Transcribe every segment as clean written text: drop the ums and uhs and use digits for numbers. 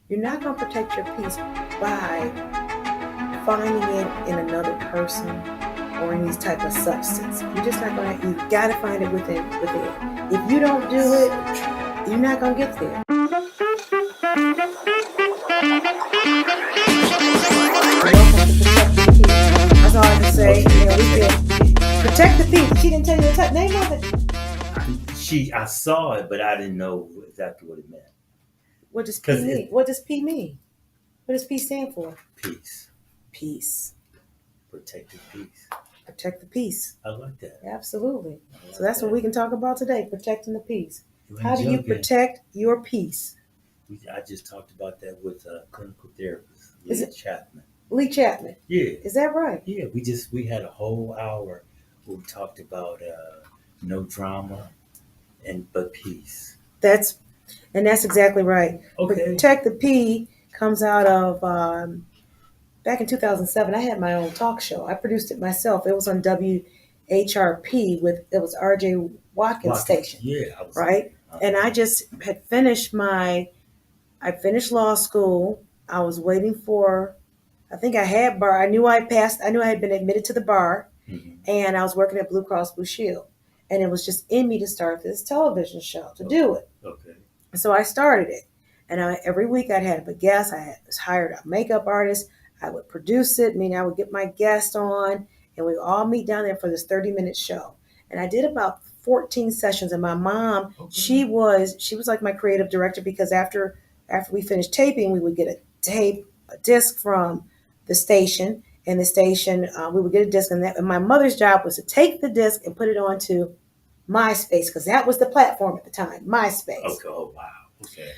You're not going to protect your peace by finding it in another person or in these type of substance. You're just not going to. You got to find it within. If you don't do it, you're not going to get there. Welcome to Protect the Peace. That's all I can say. We can protect the peace. She didn't tell you the name of it. I saw it, but I didn't know exactly what it meant. What does P mean? What does P mean? What does P stand for? Peace. Peace. Protect the peace. Protect the peace. I like that. Absolutely. So that's what we can talk about today, protecting the peace. How do you protect your peace? I just talked about that with a clinical therapist, Lee Chapman. Lee Chapman? Yeah. Is that right? Yeah, we had a whole hour where we talked about no drama but peace. That's exactly right. Okay. Protect the P comes out of back in 2007. I had my own talk show. I produced it myself. It was on WHRP it was R.J. Watkins station. Yeah, right. And I just had finished I finished law school. I was waiting for, I think I had bar. I knew I had been admitted to the bar, and I was working at Blue Cross Blue Shield, and it was just in me to start this television show to do it. Okay. So I started it, and every week I'd have a guest. I had hired a makeup artist. I would produce it, meaning I would get my guest on, and we all meet down there for this 30-minute show. And I did about 14 sessions. And my mom, she was like my creative director, because after we finished taping, we would get a disc from the station, and the station we would get a disc, and my mother's job was to take the disc and put it onto MySpace, because that was the platform at the time, MySpace. Okay. Oh, wow. Okay.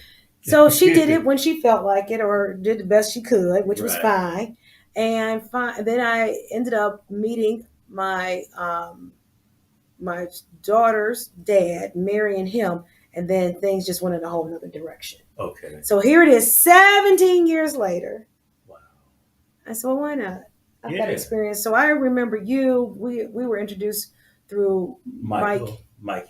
So she did it when she felt like it, or did the best she could, which was fine. And then I ended up meeting my my daughter's dad, marrying him, and then things just went in a whole nother direction. Okay. So here it is, 17 years later. Wow. I said, well, why not? I've got experience. So I remember you. We were introduced through Mike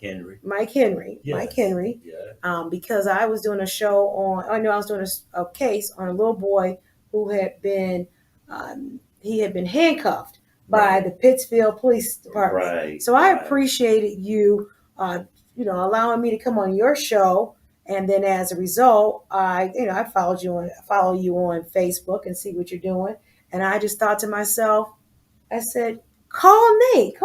Henry. Yes. Mike Henry. Yeah. Because I was doing a show I was doing a case on a little boy who had been handcuffed by the Pittsfield Police Department. Right. So I appreciated you, allowing me to come on your show. And then as a result, I follow you on Facebook and see what you're doing. And I just thought to myself, I said, call Nate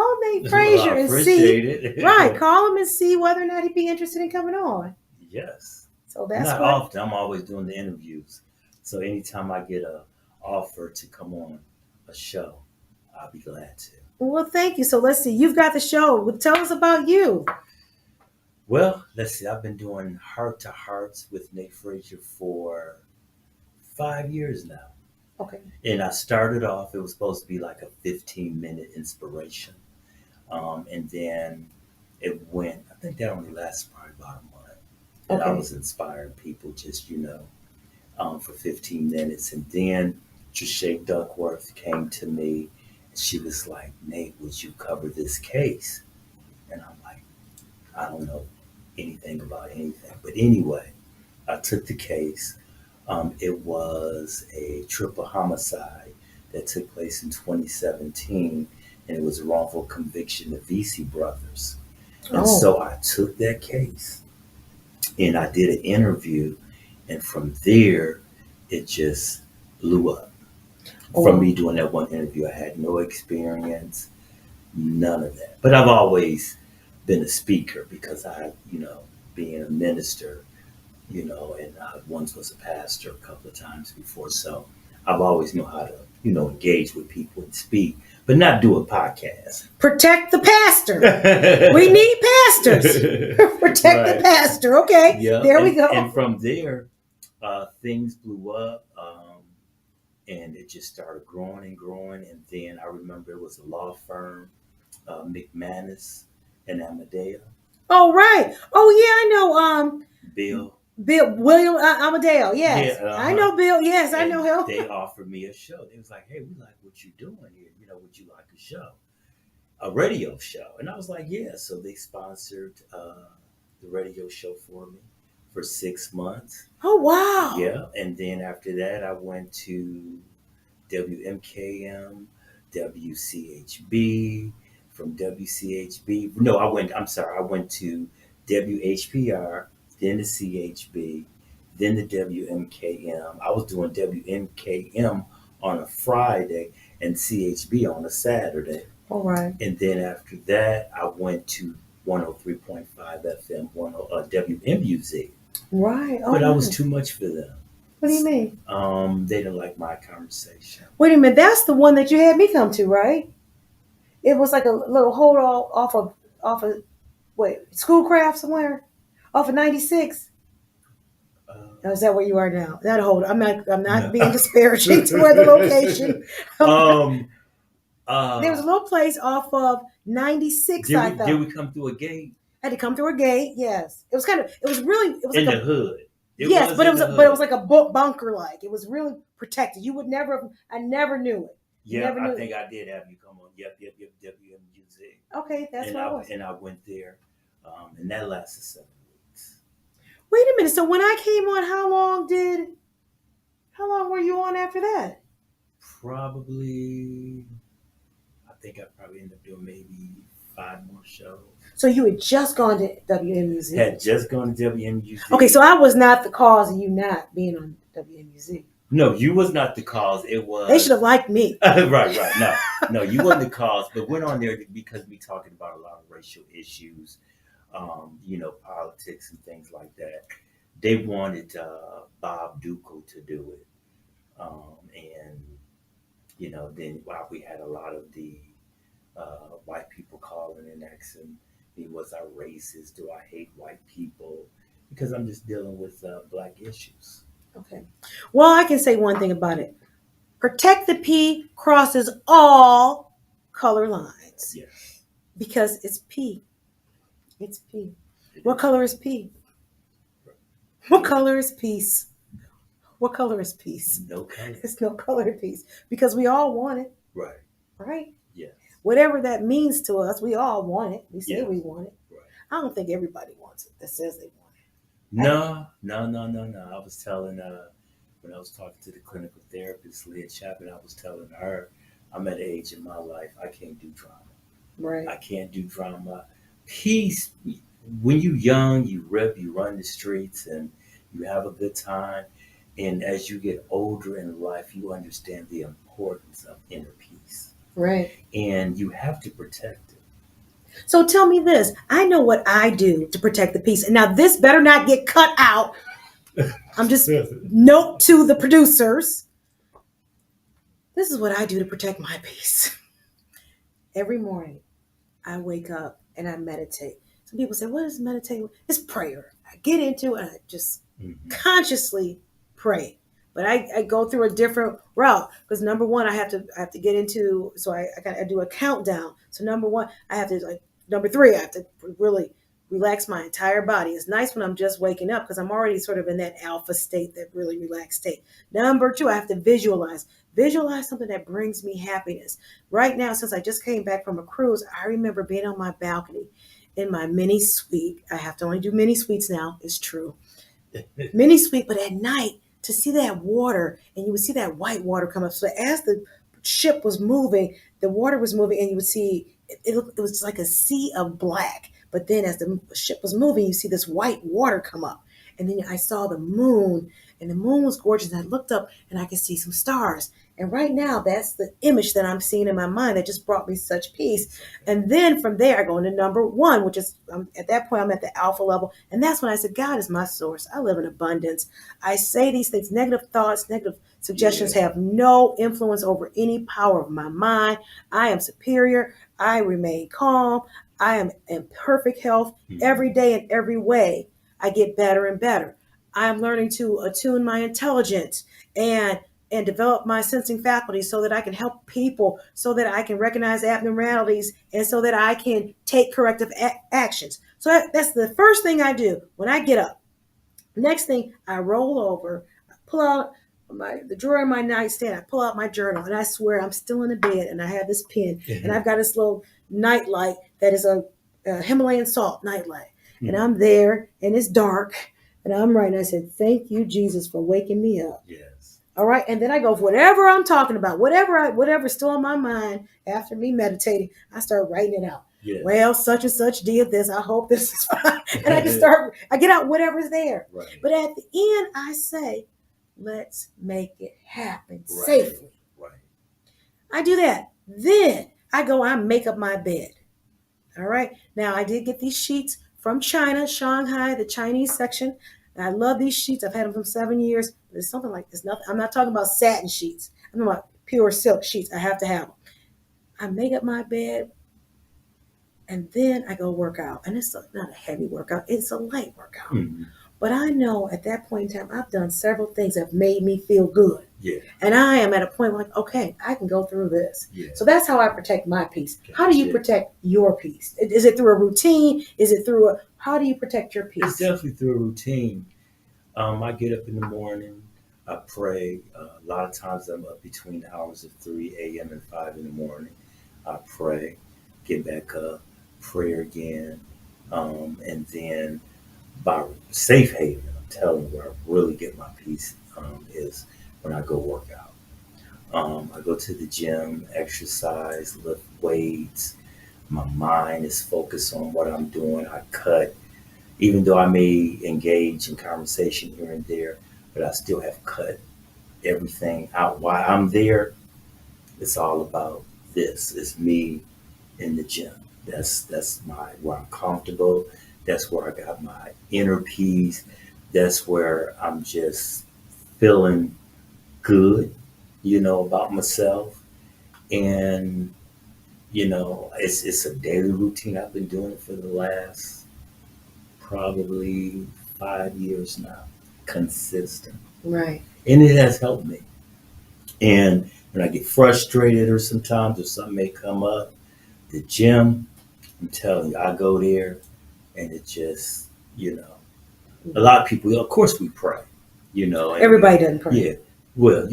Frazier and see. Right, call him and see whether or not he'd be interested in coming on. Yes. So that's not often. I'm always doing the interviews. So anytime I get an offer to come on a show, I'll be glad to. Well, thank you. So let's see. You've got the show. Tell us about you. Well, let's see. I've been doing Heart to Hearts with Nate Frazier for 5 years now. Okay. And I started off, it was supposed to be like a 15-minute inspiration. And then it went, I think that only lasted probably about a month. And I was inspiring people just, for 15 minutes. And then Trisha Duckworth came to me, and she was like, Nate, would you cover this case? And I'm like, I don't know anything about anything. But anyway, I took the case. It was a triple homicide that took place in 2017, and it was a wrongful conviction of Vesey brothers. And so I took that case, and I did an interview, and from there, it just blew up. From me doing that one interview, I had no experience, none of that. But I've always been a speaker because being a minister, and I once was a pastor a couple of times before. So I've always known how to, engage with people and speak, but not do a podcast. Protect the pastor. We need pastors. Protect the pastor. Okay. Yeah. There we go. And from there, things blew up, and it just started growing and growing. And then I remember it was a law firm, McManus and Amadeo. Oh, right. Oh, yeah, I know. Bill William Amadeo. Yes. Yeah, I know Bill. Yes, I know him. They offered me a show. They was like, hey, we like what you're doing here. Would you like a show? A radio show? And I was like, yeah. So they sponsored the radio show for me for 6 months. Oh, wow. Yeah, and then after that, I went to WMKM, WCHB. From WCHB, no, I went. I'm sorry, I went to WHPR, then the CHB, then the WMKM. I was doing WMKM on a Friday and CHB on a Saturday. All right. And then after that, I went to 103.5 FM, WMUZ. Right. Oh, But I was nice. too much for them. What do you mean? They didn't like my conversation. Wait a minute. That's the one that you had me come to, right? It was like a little hold off of wait, Schoolcraft somewhere off of 96. Oh, is that where you are now? That hold. I'm not No. being disparaging to where the location. Um, There was a little place off of 96. I thought did we come through a gate had to come through a gate. Yes, it was kind of. It was really. It was in like the hood? yes, but in the but it hood. was like a bunker. Like it was really protected. You would never. I never knew it. Yeah, never knew I think I did have you come on. Yep, WMUZ. Okay, that's And what I was. I went there, and that lasted 7 weeks. Wait a minute. So when I came on, how long were you on after that? Probably, I think I probably ended up doing maybe 5 more shows. So you had just gone to WMUZ. Had just gone to WMUZ. Okay, so I was not the cause of you not being on WMUZ. No, you was not the cause. It was They should have liked me. right. No, you wasn't the cause. But went on there because we talking about a lot of racial issues, politics and things like that. They wanted Bob Dukel to do it, and then while we had a lot of the white people calling and asking me, was I racist? Do I hate white people? Because I'm just dealing with black issues. Okay. Well, I can say one thing about it. Protect the P crosses all color lines. Yes. Because it's P. It's P. What color is P? What color is peace? What color is peace? No color. It's no color of peace. Because we all want it. Right. Right? Yes. Whatever that means to us, we all want it. We say Yes. we want it. Right. I don't think everybody wants it that says they want it. No. I was telling when I was talking to the clinical therapist, Leah Chapman, I was telling her, I'm at an age in my life I can't do drama. Right. I can't do drama. Peace. When you're young, you run the streets, and you have a good time. And as you get older in life, you understand the importance of inner peace. Right. And you have to protect it. So tell me this. I know what I do to protect the peace. And now this better not get cut out. I'm just note to the producers. This is what I do to protect my peace. Every morning, I wake up and I meditate. Some people say, what is meditating? It's prayer. I get into it and I just consciously pray. But I go through a different route because number one, I have to get into. So I do a countdown. So number one, I have to number three, I have to really relax my entire body. It's nice when I'm just waking up because I'm already sort of in that alpha state, that really relaxed state. Number two, I have to visualize something that brings me happiness. Right now, since I just came back from a cruise, I remember being on my balcony in my mini suite. I have to only do mini suites now. It's true. Mini suite, but at night, to see that water, and you would see that white water come up. So as the ship was moving, the water was moving, and you would see it was like a sea of black. But then as the ship was moving, you see this white water come up. And then I saw the moon, and the moon was gorgeous. And I looked up, and I could see some stars. And right now, that's the image that I'm seeing in my mind that just brought me such peace. And then from there, I go into number one, which is at that point, I'm at the alpha level. And that's when I said, God is my source. I live in abundance. I say these things, negative thoughts, negative suggestions have no influence over any power of my mind. I am superior. I remain calm. I am in perfect health every day in every way. I get better and better. I am learning to attune my intelligence and develop my sensing faculties so that I can help people, so that I can recognize abnormalities, and so that I can take corrective actions. So that's the first thing I do when I get up. Next thing, I roll over, I pull out the drawer in my nightstand, I pull out my journal, and I swear I'm still in the bed, and I have this pen, and I've got this little night light that is a Himalayan salt night light. And I'm there, and it's dark, And I'm writing, I said, thank you, Jesus, for waking me up. Yes. All right. And then I go, whatever I'm talking about, whatever's still on my mind after me meditating, I start writing it out. Yes. Well, such and such did this. I hope this is fine. And I get out whatever's there. Right. But at the end, I say, let's make it happen safely. Right. I do that. Then I make up my bed. All right. Now I did get these sheets from China, Shanghai, the Chinese section. And I love these sheets. I've had them for 7 years. There's something like this. Nothing. I'm not talking about satin sheets. I'm talking about pure silk sheets. I have to have them. I make up my bed, and then I go work out. And it's not a heavy workout. It's a light workout. Mm-hmm. But I know at that point in time, I've done several things that have made me feel good. Yeah. And I am at a point where, like, okay, I can go through this. Yeah. So that's how I protect my peace. How do you protect your peace? Is it through a routine? How do you protect your peace? It's definitely through a routine. I get up in the morning. I pray. A lot of times I'm up between the hours of 3 a.m. and 5 in the morning. I pray, get back up, pray again. And then by safe haven, I'm telling you where I really get my peace is when I go work out. I go to the gym, exercise, lift weights. My mind is focused on what I'm doing. I cut, even though I may engage in conversation here and there, but I still have cut everything out. While I'm there, it's all about this. It's me in the gym. That's where I'm comfortable. That's where I got my inner peace. That's where I'm just feeling good, about myself. And, it's a daily routine. I've been doing it for the last probably 5 years now, consistent. Right. And it has helped me. And when I get frustrated or something may come up, the gym, I'm telling you, I go there and it just, a lot of people, of course we pray, Everybody doesn't pray. Yeah. Well,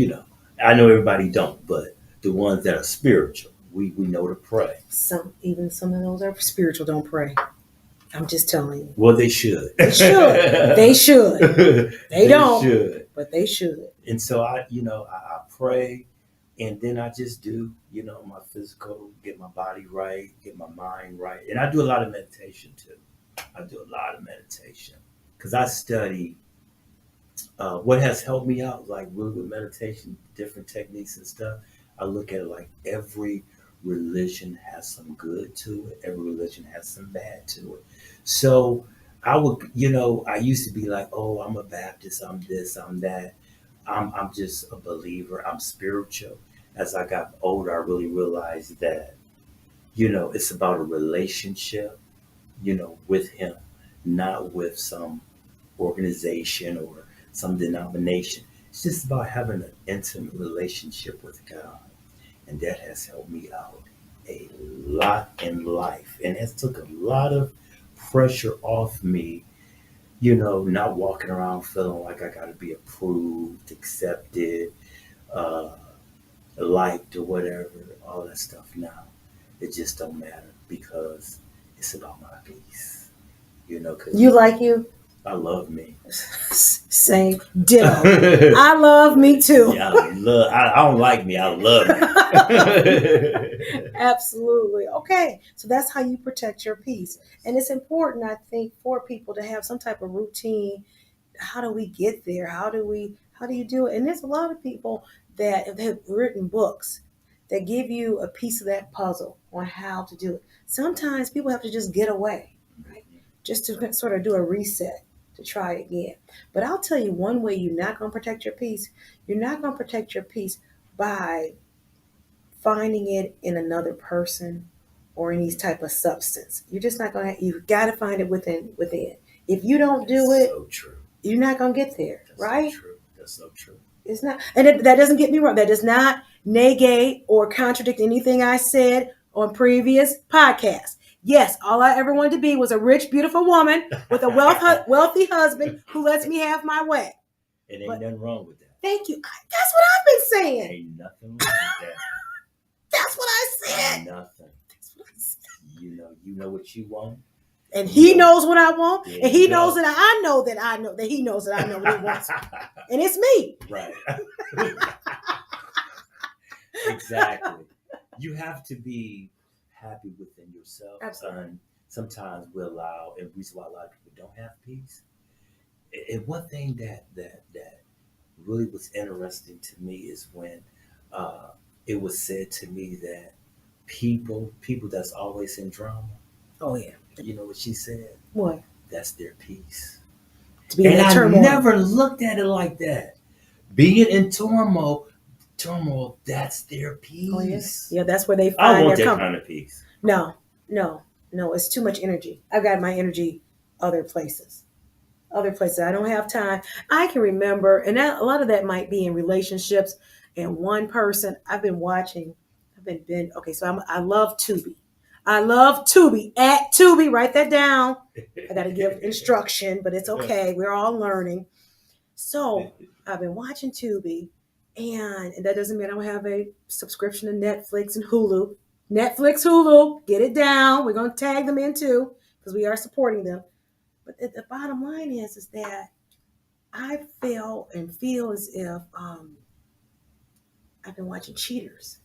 I know everybody don't, but the ones that are spiritual, we know to pray. Some of those are spiritual don't pray. I'm just telling you. Well, they should. They should. They don't. Should. But they should. And so I pray, and then I just do, my physical, get my body right, get my mind right. And I do a lot of meditation too. I do a lot of meditation because I study what has helped me out, like really with meditation, different techniques and stuff. I look at it like every religion has some good to it. Every religion has some bad to it. So I would, I used to be like, oh, I'm a Baptist, I'm this, I'm that. I'm just a believer. I'm spiritual. As I got older, I really realized that, it's about a relationship, with him, not with some organization or some denomination. It's just about having an intimate relationship with God. And that has helped me out a lot in life. And has took a lot of pressure off me, not walking around feeling like I got to be approved, accepted, liked or whatever, all that stuff now. It just don't matter because it's about my peace. Cause you like you? I love me. Same. Ditto. I love me too. Yeah, I don't like me. I love me. Absolutely. Okay. So that's how you protect your peace. And it's important, I think, for people to have some type of routine. How do we get there? How do you do it? And there's a lot of people that have written books that give you a piece of that puzzle on how to do it. Sometimes people have to just get away, right? Just to sort of do a reset, to try again. But I'll tell you one way you're not going to protect your peace. You're not going to protect your peace by finding it in another person or any type of substance. You're just not going to, you've got to find it within. If you don't do it, so true. You're not going to get there, That's right? So true. That's so true. It's not, and that doesn't get me wrong. That does not negate or contradict anything I said on previous podcasts. Yes, all I ever wanted to be was a rich, beautiful woman with a wealthy husband who lets me have my way. It ain't nothing wrong with that. Thank you. That's what I've been saying. Ain't nothing wrong with that. That's what I said. Ain't nothing. That's what I said. You know what you want. And he knows what I want, There and you he go. knows that I know that he knows that I know what he wants. And it's me. Right. Exactly. You have to be happy within yourself. Absolutely. And sometimes we allow, and reason why a lot of people don't have peace. And one thing that really was interesting to me is when uh, it was said to me that people that's always in drama. Oh yeah. You know what she said? What? That's their peace. To be in And that I turmoil. never looked at it like that. Being in turmoil, that's their peace. Oh yeah. Yeah, that's where they I find want their that comfort. kind of peace. No, no, no. It's too much energy. I've got my energy other places. Other places. I don't have time. I can remember, and a lot of that might be in relationships. And one person I've been watching, okay. So I love Tubi. I love Tubi. At Tubi, write that down. I got to give instruction, but it's okay. We're all learning. So I've been watching Tubi, and that doesn't mean I don't have a subscription to Netflix and Hulu. Netflix, Hulu, get it down. We're gonna tag them in too because we are supporting them. But the bottom line is that I feel as if I've been watching Cheaters.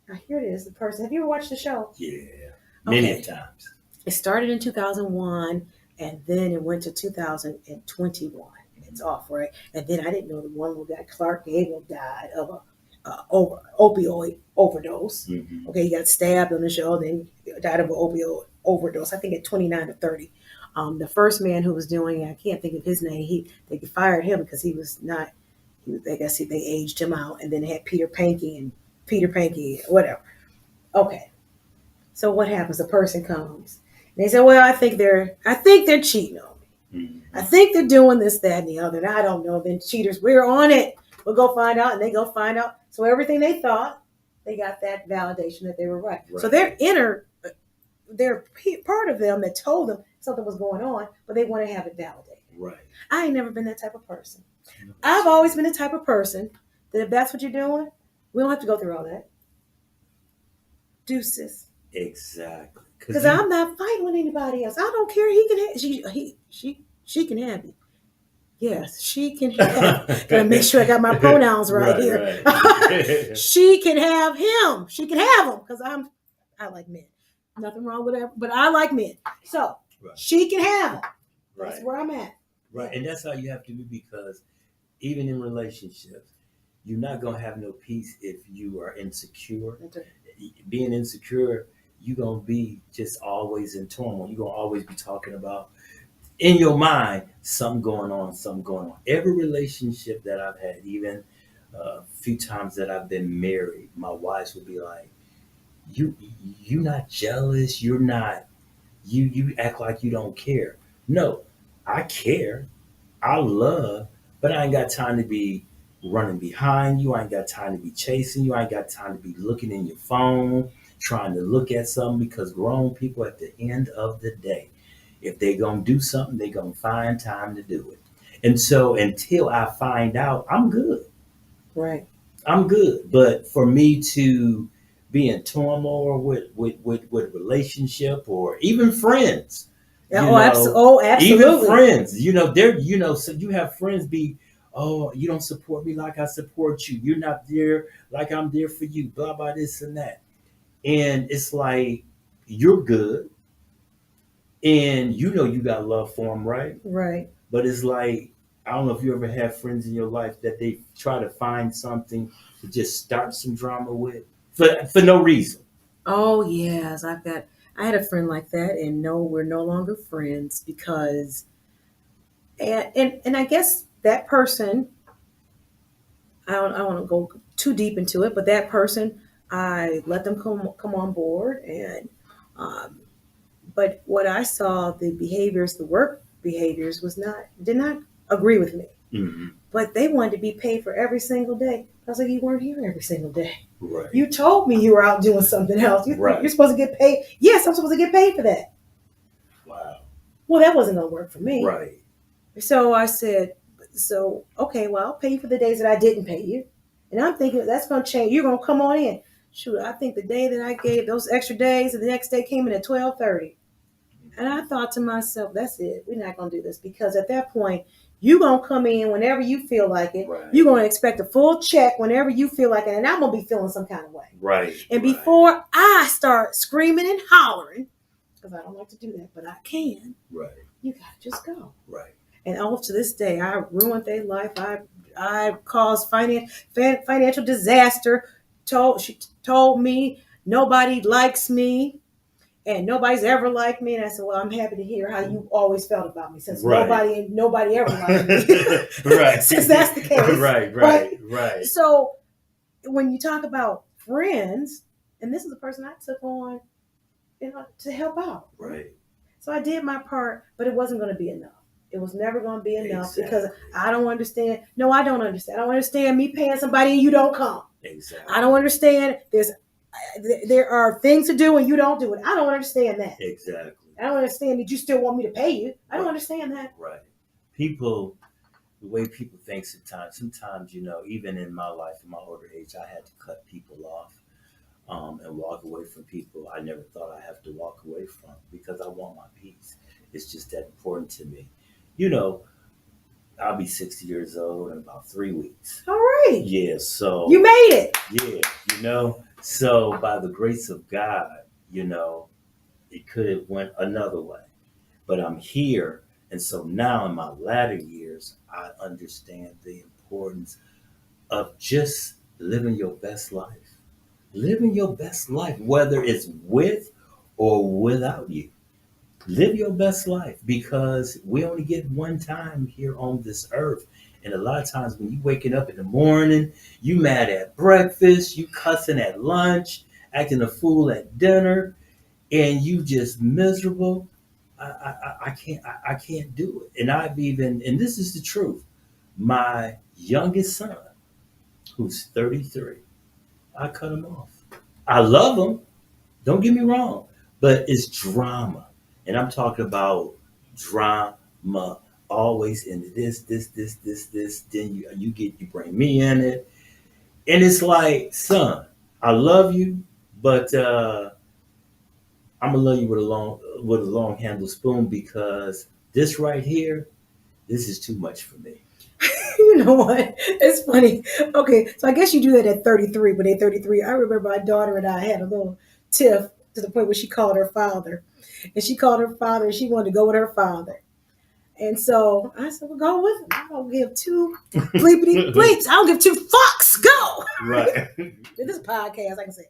Now here it is. The person. Have you ever watched the show? Yeah, many times. It started in 2001, and then it went to 2021. It's off, right? And then I didn't know the one where that Clark Gable died of a opioid overdose. Mm-hmm. Okay, he got stabbed on the show, then died of an opioid overdose. I think at 29 or 30. The first man who was doing it, I can't think of his name. They fired him because he was not. I guess they aged him out, and then they had Peter Panky, whatever. Okay, so what happens? The person comes. And they say, "Well, I think they're cheating on me. Mm-hmm. I think they're doing this, that, and the other. And I don't know. Then cheaters, we're on it. We'll go find out." And they go find out. So everything they thought, they got that validation that they were right. So they're part of them that told them something was going on, but they want to have it validated. Right. I ain't never been that type of person. I've always been the type of person that if that's what you're doing, we don't have to go through all that. Deuces. Exactly. Because I'm not fighting with anybody else. I don't care. He can have she can have me. Yes, she can have. Gotta make sure I got my pronouns right here. Right. She can have him. She can have him because I like men. Nothing wrong with that, but I like men. So she can have him. That's where I'm at. Right, and that's how you have to be because even in relationships, you're not gonna have no peace if you are insecure. Being insecure, you're gonna be just always in turmoil. You're gonna always be talking about in your mind something going on. Every relationship that I've had, even a few times that I've been married, my wives would be like, you're not jealous, you're not you act like you don't care. No, I care. I love, but I ain't got time to be running behind you. I ain't got time to be chasing you. I ain't got time to be looking in your phone, trying to look at something because grown people at the end of the day, if they gonna do something, they gonna find time to do it. And so until I find out, I'm good. Right. I'm good. But for me to be in turmoil with a relationship or even friends. Absolutely. Even friends, so you have friends be, oh, you don't support me like I support you. You're not there like I'm there for you, blah, blah, this and that. And it's like, you're good. And you got love for them, right? Right. But it's like, I don't know if you ever had friends in your life that they try to find something to just start some drama with for no reason. Oh yes, I had a friend like that, and no, we're no longer friends because, and I guess that person, I don't want to go too deep into it, but that person, I let them come on board, and but what I saw, the work behaviors did not agree with me. Mm-hmm. But they wanted to be paid for every single day. I was like, you weren't here every single day. Right. You told me you were out doing something else. You're supposed to get paid. Yes, I'm supposed to get paid for that. Wow. Well, that wasn't going to work for me. Right. So I said, okay, well, I'll pay you for the days that I didn't pay you. And I'm thinking that's going to change. You're going to come on in. Shoot, I think the day that I gave those extra days and the next day came in at 12:30. And I thought to myself, that's it. We're not going to do this because at that point, you're going to come in whenever you feel like it. Right. You're going to expect a full check whenever you feel like it. And I'm going to be feeling some kind of way. Right. And before I start screaming and hollering, because I don't like to do that, but I can. Right. You got to just go. Right. And all to this day, I ruined their life. I caused financial disaster. She told me nobody likes me. And nobody's ever liked me. And I said, well, I'm happy to hear how you always felt about me since nobody ever liked me. Right. Since that's the case. Right. So when you talk about friends, and this is a person I took on, to help out. Right. So I did my part, but it wasn't going to be enough. It was never going to be enough Exactly. because I don't understand. No, I don't understand. I don't understand me paying somebody and you don't come. Exactly. I don't understand. There are things to do and you don't do it. I don't understand that. Exactly. I don't understand that you still want me to pay you. I don't understand that. Right. People, the way people think sometimes, even in my life, in my older age, I had to cut people off and walk away from people I never thought I'd have to walk away from because I want my peace. It's just that important to me. I'll be 60 years old in about 3 weeks. All right. Yeah, so. You made it. Yeah, so by the grace of God, it could have went another way. But I'm here, and so now in my latter years, I understand the importance of just living your best life. Living your best life, whether it's with or without you. Live your best life because we only get one time here on this earth. And a lot of times when you waking up in the morning, you mad at breakfast, you cussing at lunch, acting a fool at dinner, and you just miserable. I can't do it. And this is the truth. My youngest son, who's 33, I cut him off. I love him. Don't get me wrong, but it's drama. And I'm talking about drama always in this. Then you bring me in it. And it's like, son, I love you, but I'm gonna love you with a long handle spoon because this right here, this is too much for me. You know what? It's funny. Okay, so I guess you do that at 33, but at 33, I remember my daughter and I had a little tiff to the point where she called her father. And she called her father and she wanted to go with her father. And so I said, well, go with him. I don't give two bleepity bleeps. I don't give two fucks. Go. Right. This is a podcast, I can say.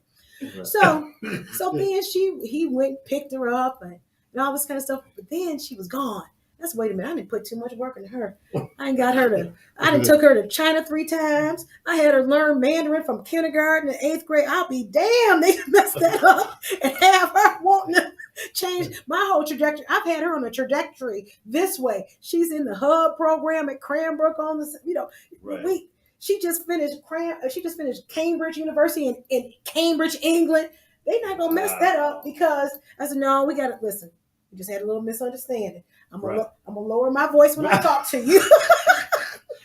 Right. So then he went, picked her up and all this kind of stuff. But then she was gone. That's wait a minute. I didn't put too much work into her. I didn't took her to China 3 times. I had her learn Mandarin from kindergarten to 8th grade. I'll be damned. They messed that up and have her wanting to change my whole trajectory. I've had her on a trajectory this way. She's in the hub program at Cranbrook on this, Right. She just finished Cambridge University in Cambridge, England. They're not gonna mess that up because I said, no, we gotta listen. We just had a little misunderstanding. I'm gonna lower my voice when I talk to you.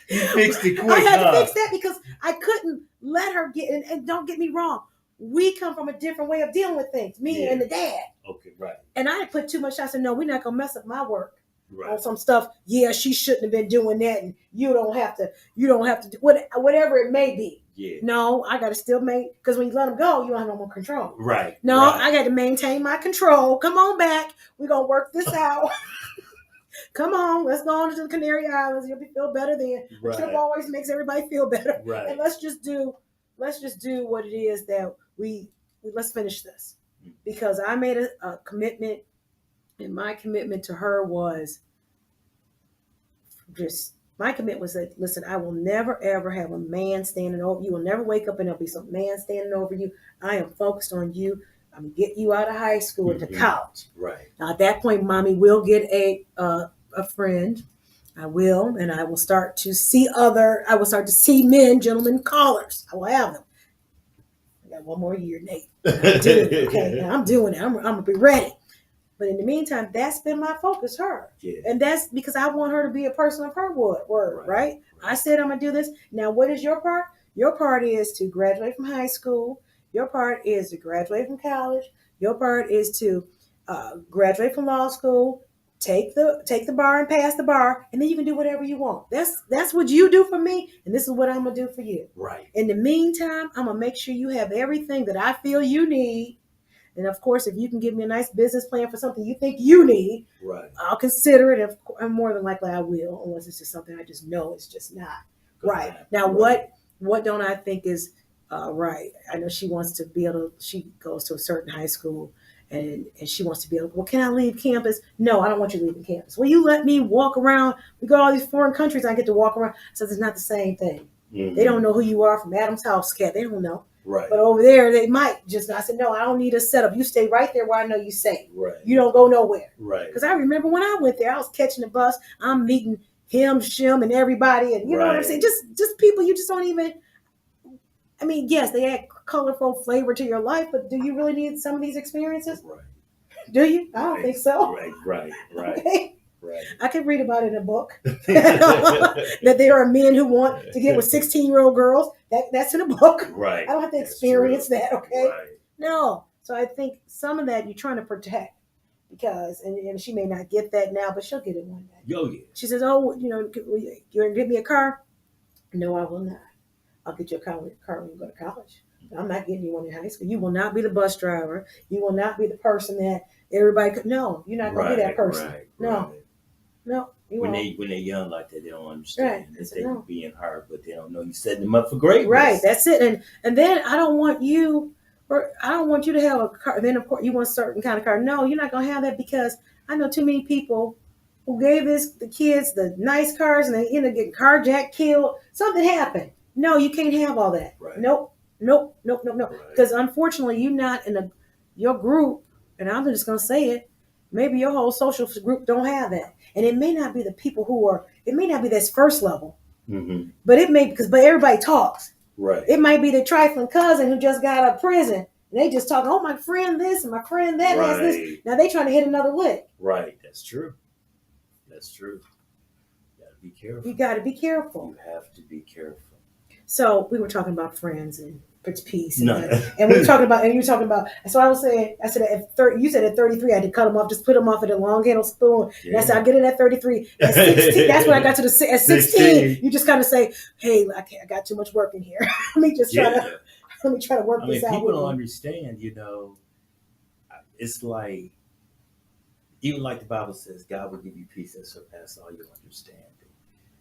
You fixed it quick. I had to fix that because I couldn't let her get in. And don't get me wrong, we come from a different way of dealing with things, me and the dad. Okay, right. And I put too much. I said, no, we're not gonna mess up my work. Right. On some stuff, she shouldn't have been doing that, and you don't have to do whatever it may be. Yeah. No, I got to still because when you let them go, you don't have no more control. Right. No, right. I got to maintain my control. Come on back. We're gonna work this out. Come on, let's go on to the Canary Islands. You'll feel better then. Right. Trip always makes everybody feel better. Right. And let's just do what it is that let's finish this, because I made a commitment. And my commitment to her was my commitment was that, listen, I will never, ever have a man standing over you. You will never wake up and there'll be some man standing over you. I am focused on you. I'm going to get you out of high school into college. Right. Now, at that point, mommy will get a friend. I will. And I will start to see men, gentlemen, callers. I will have them. I got one more year, Nate. I'm doing it. Okay. I'm doing it. I'm going to be ready. But in the meantime, that's been my focus, her. Yeah. And that's because I want her to be a person of her word, right? I said I'm going to do this. Now, what is your part? Your part is to graduate from high school. Your part is to graduate from college. Your part is to graduate from law school, take the bar and pass the bar, and then you can do whatever you want. That's what you do for me, and this is what I'm gonna do for you. Right. In the meantime, I'm gonna make sure you have everything that I feel you need. And of course, if you can give me a nice business plan for something you think you need, Right. I'll consider it. And more than likely I will, unless it's just something I just know it's just not right. Now, right. what don't I think is right? I know she wants to be able to, she goes to a certain high school and she wants to be able, well, can I leave campus? No, I don't want you leaving campus. Will you let me walk around? We go to all these foreign countries, I get to walk around. So it's not the same thing. Mm-hmm. They don't know who you are from Adam's house, cat. They don't know. Right. But over there, they might just. I said, no, I don't need a setup. You stay right there where I know you safe. Right. You don't go nowhere. Right. Because I remember when I went there, I was catching the bus. I'm meeting him, Shim, and everybody, and you know what I'm saying. Just people you just don't even. I mean, yes, they add colorful flavor to your life, but do you really need some of these experiences? Right. Do you? I don't think so. Right. Okay. Right. I could read about it in a book that there are men who want to get with 16-year-old girls. That's in a book. Right. I don't have to experience that. Okay. Right. No. So I think some of that you're trying to protect because, and she may not get that now, but she'll get it one day. Oh yeah. She says, "Oh, you're gonna give me a car?" No, I will not. I'll get you a car when you go to college. I'm not getting you one in high school. You will not be the bus driver. You will not be the person that everybody could. No, you're not going to be that person. No. When they're young like that, they don't understand. Right. They think you're being hard, but they don't know you're setting them up for greatness. Right. That's it. And then I don't want you to have a car. Then of course you want a certain kind of car. No, you're not going to have that because I know too many people who gave the kids the nice cars and they end up getting carjacked, killed. Something happened. No, you can't have all that. Right. Nope. Because unfortunately, you're not in your group, and I'm just going to say it, maybe your whole social group don't have that. And it may not be the people it may not be this first level, mm-hmm. but it may, but everybody talks. Right. It might be the trifling cousin who just got out of prison. And they just talk, oh, my friend this and my friend that has this. Now they trying to hit another lick. Right. That's true. You got to be careful. You got to be careful. You have to be careful. So we were talking about friends and peace. No. And we were talking about, and you were talking about, so I was saying, I said, you said at 33, I had to cut them off, just put them off at a long handle spoon. Yeah. And I said, I'll get it at 33. At 16, that's when I got to at 16, you just kind of say, hey, I got too much work in here. let me try to work this out. People don't understand, it's like, even like the Bible says, God will give you peace that surpasses all your understanding.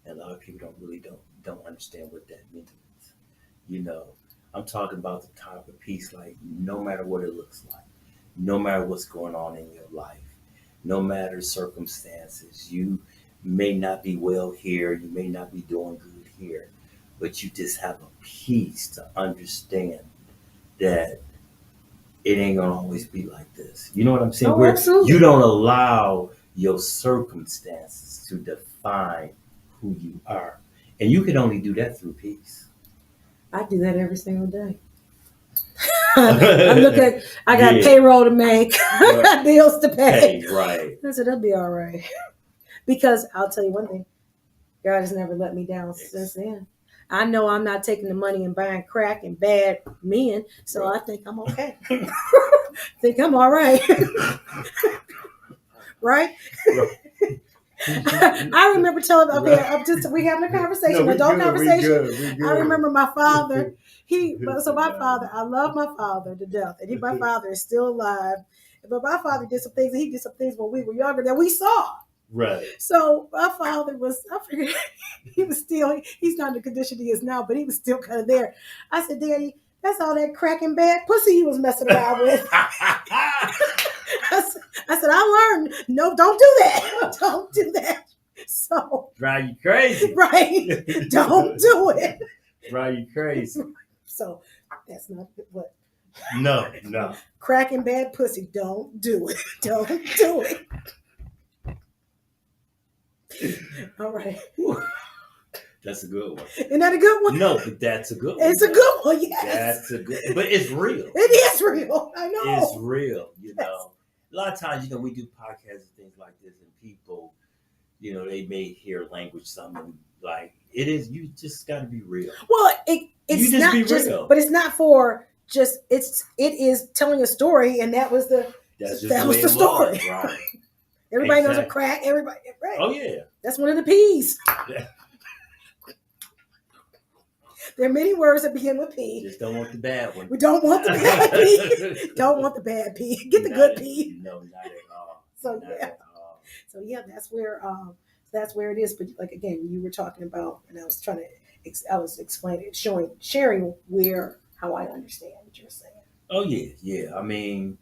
And a lot of people don't understand what that means. I'm talking about the type of peace, like no matter what it looks like, no matter what's going on in your life, no matter circumstances, you may not be well here, you may not be doing good here, but you just have a peace to understand that it ain't gonna always be like this. You know what I'm saying? Oh, absolutely. You don't allow your circumstances to define who you are. And you can only do that through peace. I do that every single day. I got payroll to make. I got bills to pay. Right. I said, that'll be all right. Because I'll tell you one thing. God has never let me down since then. I know I'm not taking the money and buying crack and bad men. So I think I'm okay. think I'm all right. Right? I remember telling we having a conversation, adult conversation. I remember my father. I love my father to death, and my father is still alive. But my father did some things. He did some things when we were younger that we saw. Right. So my father I figured he was still. He's not in the condition he is now, but he was still kind of there. I said, Daddy, that's all that cracking bad pussy he was messing around with. I said, I learned, no, don't do that. Don't do that. So drive you crazy. Right. Don't do it. Drive you crazy. So that's not what. No. Cracking bad pussy, don't do it. Don't do it. All right. That's a good one. Isn't that a good one? No, but that's a good one. It's a good one, yes. That's a good, but it's real. It is real. I know. It's real, Yes. A lot of times, we do podcasts and things like this, and people, they may hear language, something like it is. You just got to be real. Well, it's not just, but it's not for just. It is telling a story, and that was the. That's just That the was way the it story. was, right? Everybody knows a Exactly. crack. Everybody, right? Oh yeah. That's one of the P's. Yeah. There are many words that begin with P. Just don't want the bad one. We don't want the bad P. Don't want the bad P. Get the good P. No, not at all. So Not yeah. at all. So yeah, that's where it is. But like again, you were talking about, and I was trying to, I was explaining, sharing how I understand what you're saying. Oh yeah, yeah. I mean,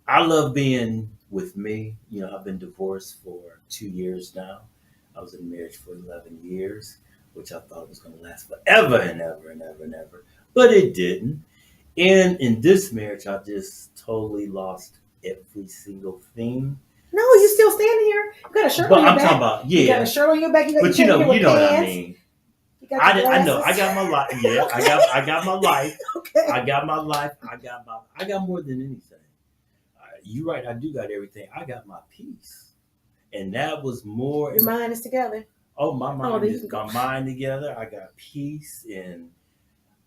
I love being with me. You know, I've been divorced for 2 years now. I was in marriage for 11 years, which I thought was going to last forever and ever and ever and ever, but it didn't. And in this marriage, I just totally lost every single thing. No, you still standing here. You got a shirt But on your I'm back. talking about, You got yeah. a shirt on your back. But you know what I mean. You got your I know. glasses. I got my life. Yeah, Okay. I got my life. Okay. I got my life. I got more than anything. You're right. I do got everything. I got my peace, and that was more. Your mind is together. Oh, my mind then you is can go. my mind together. I got peace, and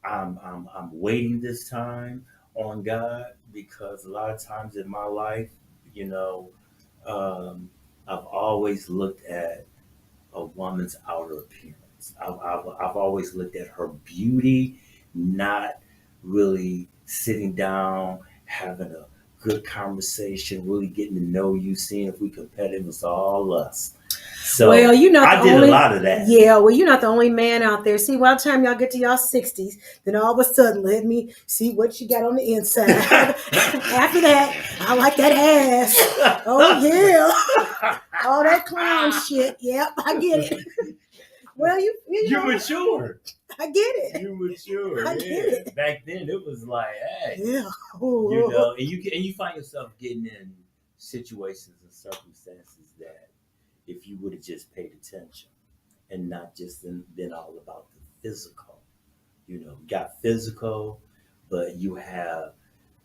I'm waiting this time on God, because a lot of times in my life, you know, I've always looked at a woman's outer appearance. I've always looked at her beauty, not really sitting down, having a good conversation, really getting to know you, seeing if we competitive. It's all us. So Well, you're not I the did only, a lot of that. Yeah, well, you're not the only man out there. See, by the time y'all get to y'all 60s, then all of a sudden, let me see what you got on the inside. After that, I like that ass. Oh, yeah. All that clown shit. Yep, I get it. Well, you You know, mature. I get it. You mature. I Yeah. get it. Back then, it was like, hey, Yeah. you know, and you find yourself getting in situations and circumstances that if you would have just paid attention and not just been all about the physical, you know, got physical, but you have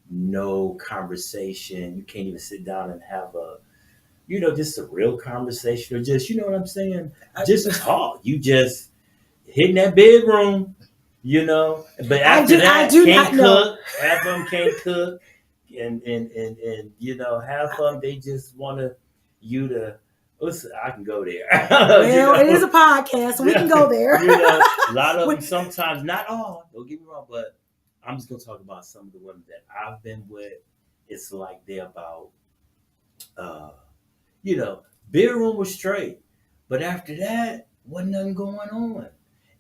no conversation. You can't even sit down and have a, you know, just a real conversation, or just, you know what I'm saying? Just talk. You just hitting that bedroom, you know. But after that, can't cook. Half of them can't cook, and you know, half of them they just want you to. Listen, I can go there. Well, You know? it is a podcast, so we can go there. You know, a lot of them sometimes, not all. Don't get me wrong, but I'm just gonna talk about some of the women that I've been with. It's like they're about, uh, you know, bedroom was straight, but after that, wasn't nothing going on.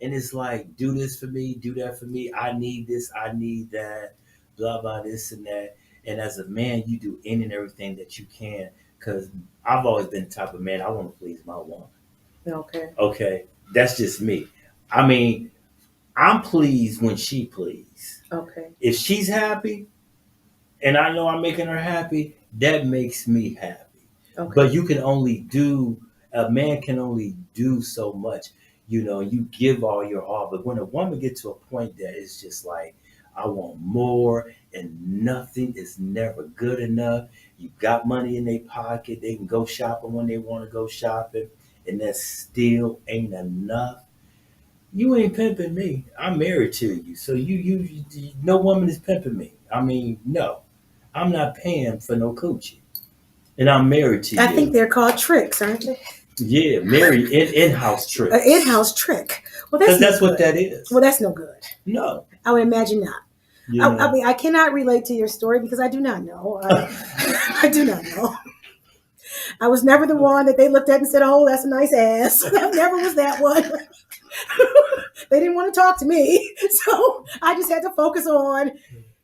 And it's like, do this for me, do that for me. I need this, I need that, blah blah this and that. And as a man, you do any and everything that you can, because I've always been the type of man I want to please my woman. Okay. Okay, that's just me. I mean, I'm pleased when she pleased. Okay. If she's happy, and I know I'm making her happy, that makes me happy. Okay. But you can only do, a man can only do so much. You know, you give all your all, but when a woman gets to a point that it's just like, I want more, and nothing is never good enough. You got money in their pocket, they can go shopping when they want to go shopping, and that still ain't enough. You ain't pimping me. I'm married to you, so no woman is pimping me. I mean, no, I'm not paying for no coochie, and I'm married to you. I think they're called tricks, aren't they? Yeah, married in-house trick. An in-house trick. Well, that's what that is. Well, that's no good. No, I would imagine not. you know. I mean, I cannot relate to your story because I do not know. I do not know. I was never the one that they looked at and said, "Oh, that's a nice ass." I never was that one. They didn't want to talk to me, so I just had to focus on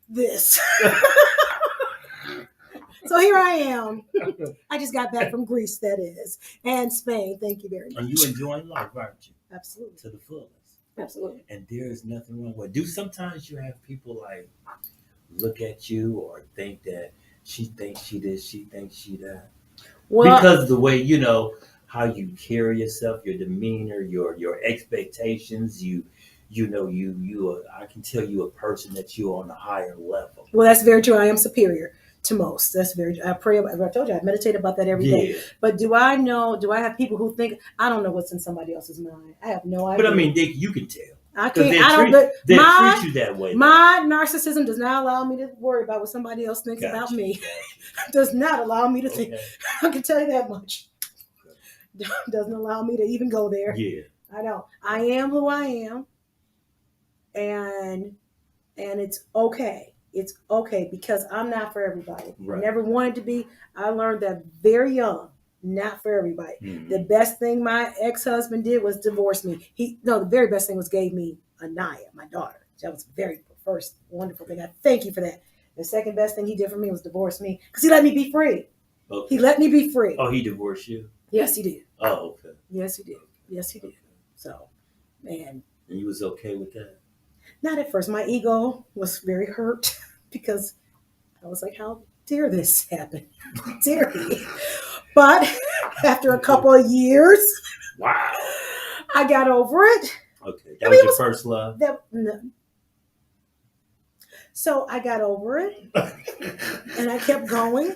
this. So here I am. I just got back from Greece, that is, and Spain. Thank you very much. And you enjoying life, aren't you? Absolutely. To the fullest. Absolutely. And there is nothing wrong with it. Do sometimes you have people like look at you or think that she thinks she this, she thinks she that? Well, because the way, you know, how you carry yourself, your demeanor, your expectations, you know, I can tell you a person that you're on a higher level. Well, that's very true. I am superior to most. That's very. I pray about. I told you, I meditate about that every day. But do I have people who think? I don't know what's in somebody else's mind. I have no idea. But I mean, Dick, you can tell. I Because can't. I don't. But they my treat you that way. my narcissism does not allow me to worry about what somebody else thinks about Gotcha, me. gotcha. Does not allow me to think. Okay. I can tell you that much. Doesn't allow me to even go there. Yeah. I don't. I am who I am, and it's okay. It's okay because I'm not for everybody. I Right. never wanted to be. I learned that very young. Not for everybody. Mhm. The best thing my ex-husband did was divorce me. The very best thing was gave me Anaya, my daughter. That was the very first wonderful thing. I thank you for that. The second best thing he did for me was divorce me because he let me be free. Okay. He let me be free. Oh, he divorced you? Yes, he did. Oh, okay. Yes, he did. Yes, he did. So, man. And you was okay with that? Not at first. My ego was very hurt because I was like, how dare this happen? How dare he? But after a couple of years, wow, I got over it. Okay, that was your first love? No. So I got over it and I kept going.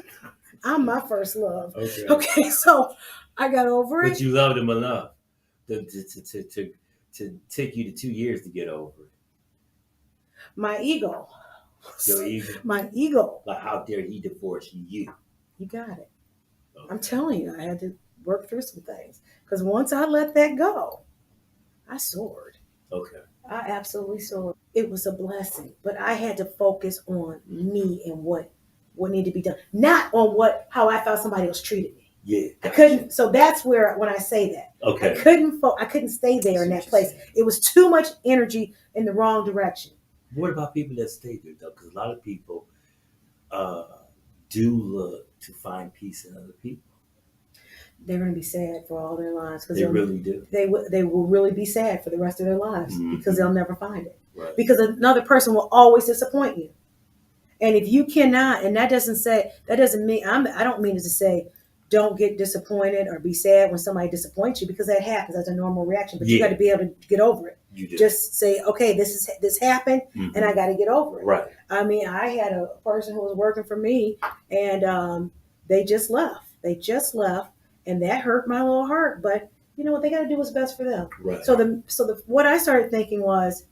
I'm my first love. Okay, so I got over it. But you loved him enough to take you to 2 years to get over it. My ego. Your ego? My ego. Like, how dare he divorce you? You got it. Okay. I'm telling you, I had to work through some things. Because once I let that go, I soared. Okay. I absolutely soared. It was a blessing. But I had to focus on me and what needed to be done. Not on how I thought somebody else treated me. Yeah. Gotcha. I couldn't. So that's where, when I say that. Okay. I couldn't stay there in that place. It was too much energy in the wrong direction. What about people that stay there, though? Because a lot of people do look to find peace in other people. They're going to be sad for all their lives. They really do. They will really be sad for the rest of their lives because they'll never find it. Right. Because another person will always disappoint you. And if you cannot, and that doesn't mean, I don't mean it to say, don't get disappointed or be sad when somebody disappoints you, because that happens. That's a normal reaction. But you got to be able to get over it. You do. Just say, okay, this happened, and I got to get over it. Right. I mean, I had a person who was working for me, and they just left. And that hurt my little heart. But you know what? They got to do what's best for them. Right. So what I started thinking was,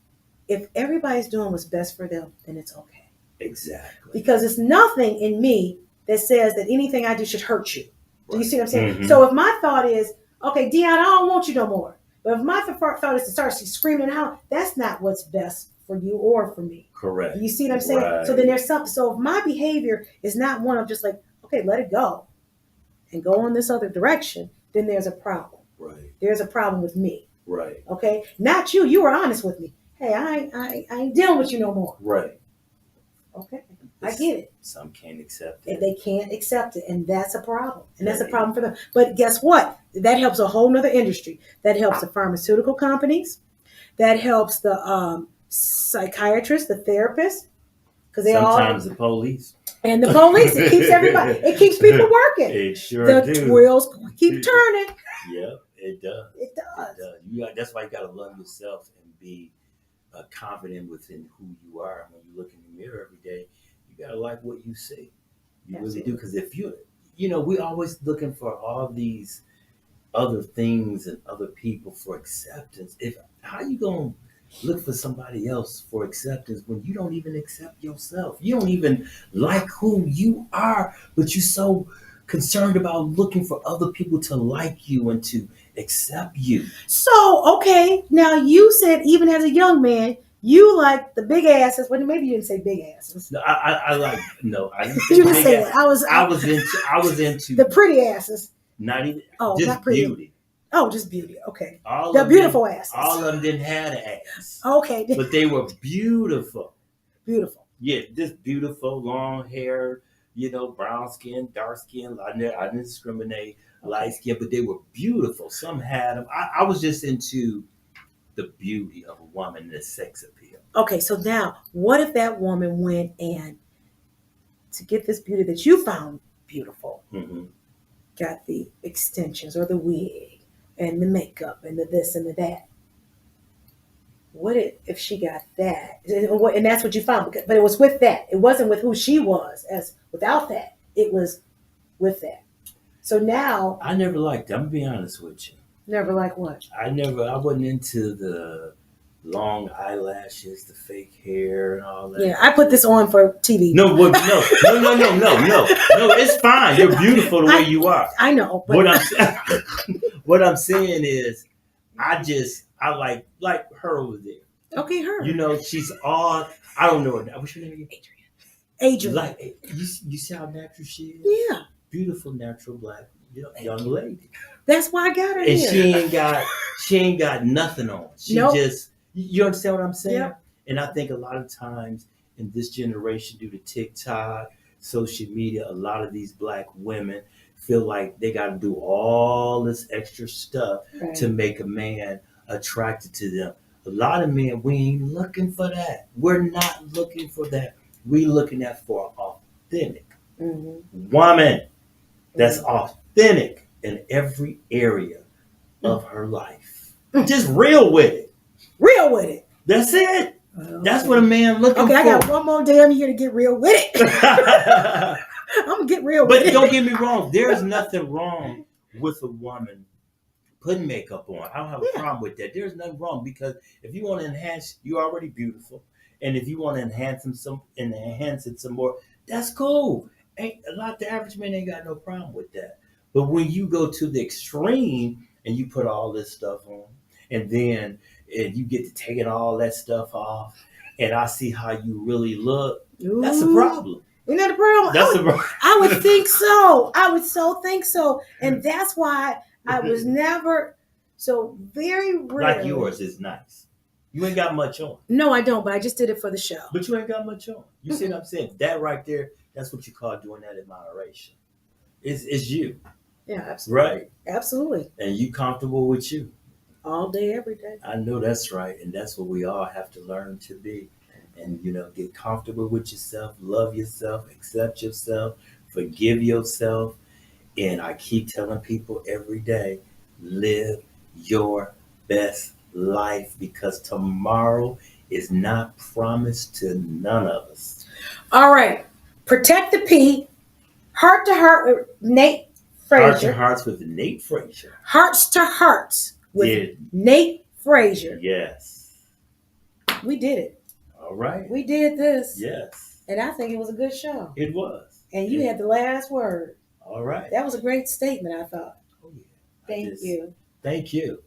if everybody's doing what's best for them, then it's okay. Exactly. Because it's nothing in me that says that anything I do should hurt you. Do you see what I'm saying? Mm-hmm. So if my thought is, okay, Dionne, I don't want you no more. But if my thought is to start screaming out, that's not what's best for you or for me. Correct. You see what I'm saying? Right. So then there's something. So if my behavior is not one of just like, okay, let it go and go in this other direction, then there's a problem. Right. There's a problem with me. Right. Okay? Not you. You were honest with me. Hey, I ain't dealing with you no more. Right. Okay. I get it. Some can't accept it. And they can't accept it. And that's a problem. And that's a problem for them. But guess what? That helps a whole nother industry. That helps the pharmaceutical companies. That helps the psychiatrists, the therapists. Because sometimes the police. And the police. It keeps everybody. It keeps people working. It sure does. The wheels keep turning. Yeah, it does. It does. It does. That's why you got to love yourself and be confident within who you are. When you look in the mirror every day, you gotta like what you see. You Absolutely. Really do. Because if we're always looking for all these other things and other people for acceptance. How you gonna look for somebody else for acceptance when you don't even accept yourself? You don't even like who you are, but you're so concerned about looking for other people to like you and to accept you. So, okay, now you said even as a young man, you like the big asses. Well, maybe you didn't say big asses. No, I didn't say you didn't say it. I was into the pretty asses. Not even just not pretty. Beauty. Oh, just beauty. Okay. The beautiful asses. All of them didn't have an ass. Okay. But they were beautiful. Beautiful. Yeah, just beautiful, long hair, brown skin, dark skin. I didn't discriminate, light skin, but they were beautiful. Some had them. I was just into the beauty of a woman and the sex appeal. Okay, so now, what if that woman went and, to get this beauty that you found beautiful, got the extensions or the wig and the makeup and the this and the that? What if she got that? And that's what you found, but it was with that. It wasn't with who she was without that. It was with that. So now... I never liked it. I'm going to be honest with you. Never like what? I wasn't into long eyelashes, the fake hair, and all that. Yeah, I put this on for TV. No, no. It's fine. You're beautiful the way you are. I know. But What I'm saying is, I like her over there. Okay, her. You know, she's all. I don't know. What's your name again? Adrian. Like you see how natural she is. Yeah. Beautiful, natural black young lady. That's why I got her And here. she ain't got nothing on. She just, you understand what I'm saying? Yep. And I think a lot of times in this generation, due to TikTok, social media, a lot of these black women feel like they got to do all this extra stuff to make a man attracted to them. A lot of men, we ain't looking for that. We're not looking for that. We looking at for an authentic woman that's authentic in every area of her life. Just real with it. Real with it. That's it. That's what a man looking for. Okay, I got one more damn year to get real with it. I'm going to get real with it. But don't get me wrong. There's nothing wrong with a woman putting makeup on. I don't have a problem with that. There's nothing wrong, because if you want to enhance, you're already beautiful. And if you want to enhance it some more, that's cool. The average man ain't got no problem with that. But when you go to the extreme and you put all this stuff on, and then you get to taking all that stuff off, and I see how you really look, that's a problem. Isn't that a problem? That's a problem. I would think so. I would so think so. And that's why I was never so very rarely. Like yours is nice. You ain't got much on. No, I don't, but I just did it for the show. But you ain't got much on. You see what I'm saying? That right there, that's what you call doing that in moderation. It's you. Yeah, absolutely. Right? Absolutely. And you comfortable with you. All day, every day. I know that's right. And that's what we all have to learn to be. And, get comfortable with yourself, love yourself, accept yourself, forgive yourself. And I keep telling people every day, live your best life, because tomorrow is not promised to none of us. All right. Protect the P. Heart to Heart with Nate Frazier. Heart to Hearts with Nate Frazier. Hearts to Hearts with Nate Frazier. Yes. We did it. All right. We did this. Yes. And I think it was a good show. It was. And you had the last word. All right. That was a great statement, I thought. Oh, yeah. Thank you. Thank you.